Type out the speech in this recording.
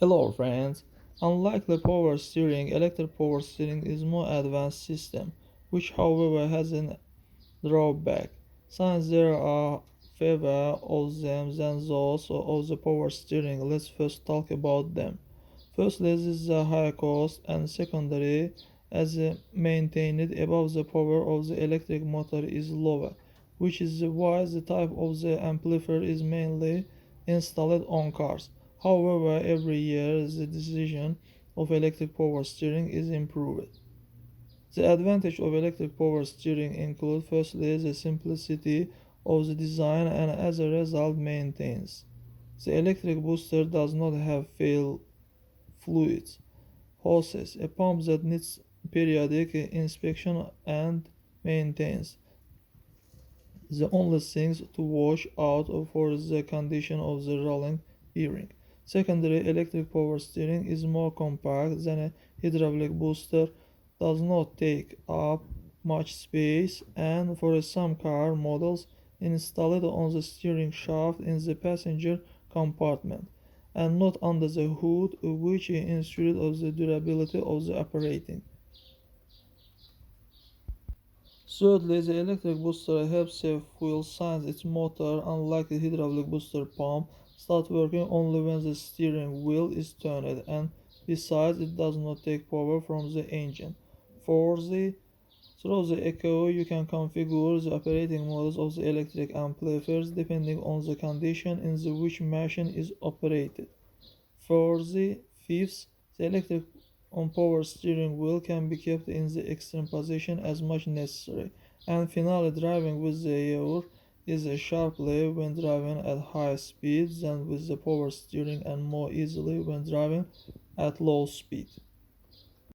Hello friends. Unlike the power steering, electric power steering is more advanced system, which however has a drawback. Since there are favor of them than those of the power steering, let's first talk about them. Firstly, this is a high cost, and secondly, as maintained above the power of the electric motor is lower, which is why the type of the amplifier is mainly installed on cars. However, every year the decision of electric power steering is improved. The advantage of electric power steering include firstly the simplicity of the design and as a result maintains. The electric booster does not have fail fluids, hoses, a pump that needs periodic inspection and maintenance. The only things to watch out for the condition of the rolling bearing. Secondly, electric power steering is more compact than a hydraulic booster, does not take up much space, and for some car models installed on the steering shaft in the passenger compartment and not under the hood, which ensures the durability of the operating. Thirdly, the electric booster helps save fuel since its motor, unlike the hydraulic booster pump, starts working only when the steering wheel is turned, and besides it does not take power from the engine. Fourthly, through the Echo you can configure the operating modes of the electric amplifiers depending on the condition in the which machine is operated. For the fifth, the electric on power steering wheel can be kept in the extreme position as much necessary. And finally, driving with the yaw is a sharply when driving at high speed than with the power steering and more easily when driving at low speed.